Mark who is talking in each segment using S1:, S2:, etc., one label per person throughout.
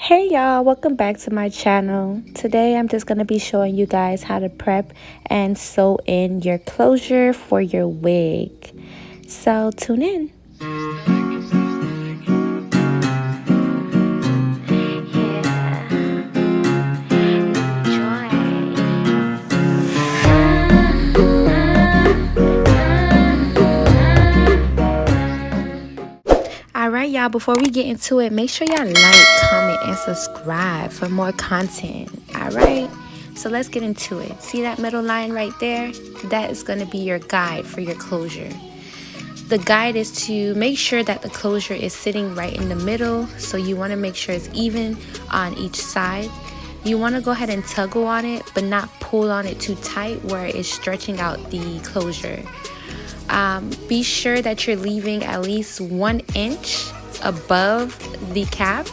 S1: Hey y'all, welcome back to my channel. Today I'm just going to be showing you guys how to prep and sew in your closure for your wig. So tune in. Alright y'all, before we get into it, make sure y'all like, comment, and subscribe for more content. Alright, so let's get into it. See that middle line right there? That is going to be your guide for your closure. The guide is to make sure that the closure is sitting right in the middle, so you want to make sure it's even on each side. You want to go ahead and tuggle on it, but not pull on it too tight where it's stretching out the closure. Be sure that you're leaving at least 1 inch above the cap.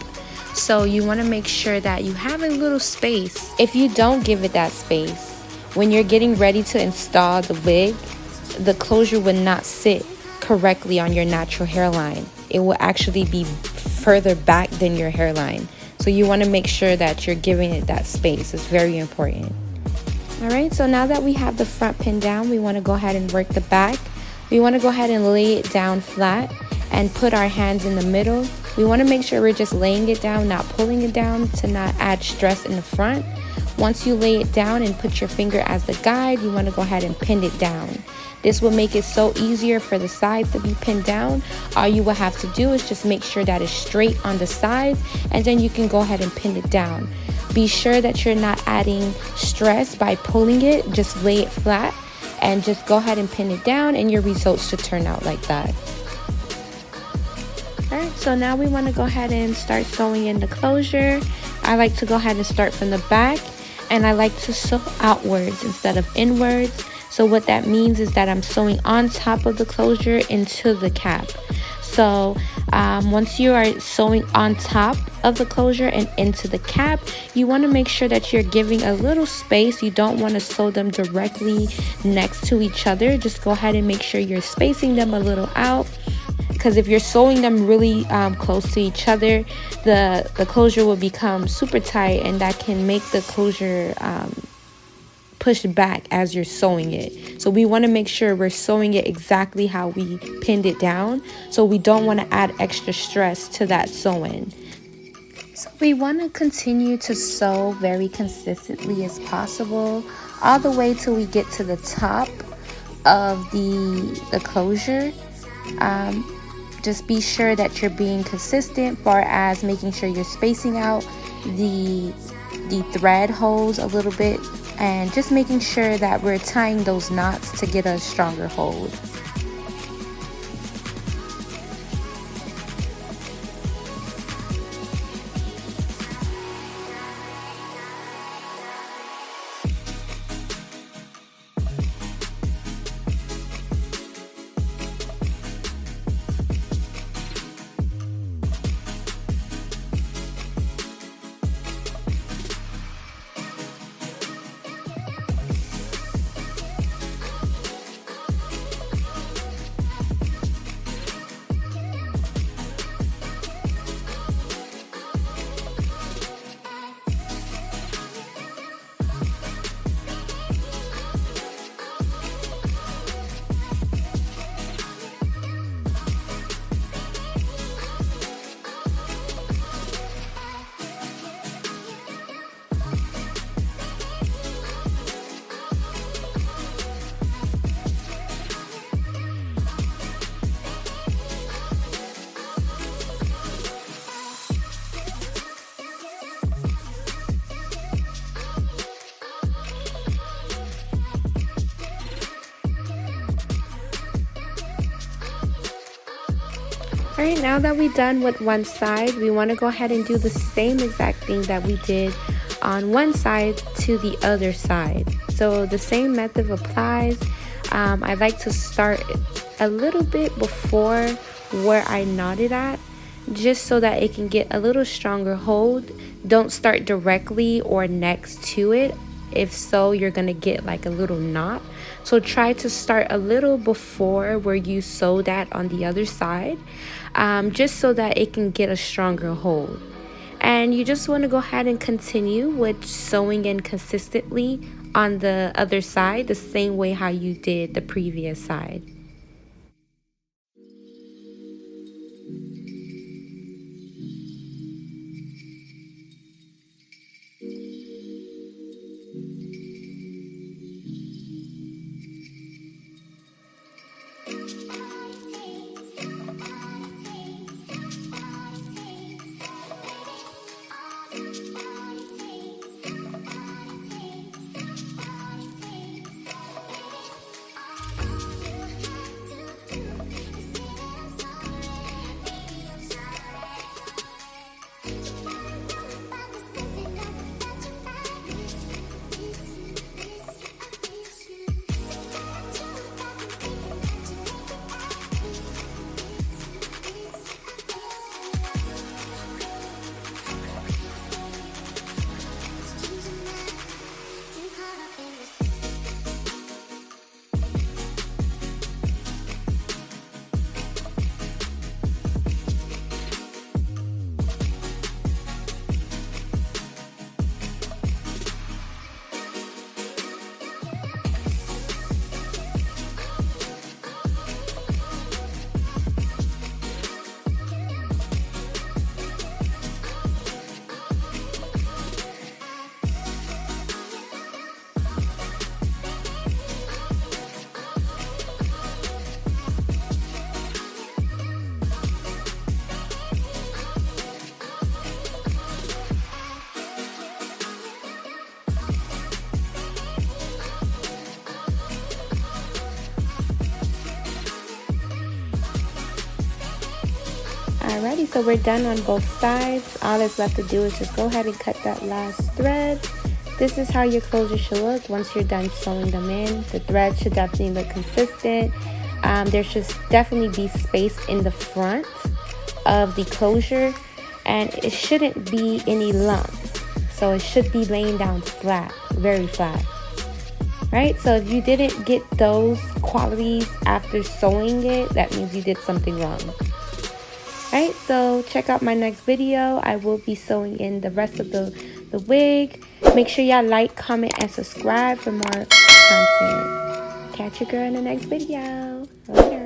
S1: So you want to make sure that you have a little space. If you don't give it that space, when you're getting ready to install the wig, the closure will not sit correctly on your natural hairline. It will actually be further back than your hairline. So you want to make sure that you're giving it that space. It's very important. Alright, so now that we have the front pin down, we want to go ahead and work the back. We want to go ahead and lay it down flat and put our hands in the middle. We want to make sure we're just laying it down, not pulling it down to not add stress in the front. Once you lay it down and put your finger as the guide, you want to go ahead and pin it down. This will make it so easier for the sides to be pinned down. All you will have to do is just make sure that it's straight on the sides, and then you can go ahead and pin it down. Be sure that you're not adding stress by pulling it. Just lay it flat and just go ahead and pin it down, and your results should turn out like that. Alright, so now we want to go ahead and start sewing in the closure. I like to go ahead and start from the back, and I like to sew outwards instead of inwards. So what that means is that I'm sewing on top of the closure into the cap. So once you are sewing on top of the closure and into the cap, you want to make sure that you're giving a little space. You don't want to sew them directly next to each other. Just go ahead and make sure you're spacing them a little out, because if you're sewing them really close to each other, the closure will become super tight, and that can make the closure push back as you're sewing it. So we want to make sure we're sewing it exactly how we pinned it down, so we don't want to add extra stress to that sewing. So we want to continue to sew very consistently as possible, all the way till we get to the top of the closure. Just be sure that you're being consistent, far as making sure you're spacing out the thread holes a little bit, and just making sure that we're tying those knots to get a stronger hold. Alright, now that we're done with one side, we want to go ahead and do the same exact thing that we did on one side to the other side. So the same method applies. I like to start a little bit before where I knotted at, just so that it can get a little stronger hold. Don't start directly or next to it. If so, you're going to get like a little knot. So try to start a little before where you sewed at on the other side, just so that it can get a stronger hold. And you just want to go ahead and continue with sewing in consistently on the other side, the same way how you did the previous side. Alrighty, so we're done on both sides. All that's left to do is just go ahead and cut that last thread. This is how your closure should look once you're done sewing them in. The thread should definitely look consistent. There should definitely be space in the front of the closure, and it shouldn't be any lumps. So it should be laying down flat, very flat. Right? So if you didn't get those qualities after sewing it, that means you did something wrong. Alright, so check out my next video. I will be sewing in the rest of the wig. Make sure y'all like, comment, and subscribe for more content. Catch your girl in the next video. Later.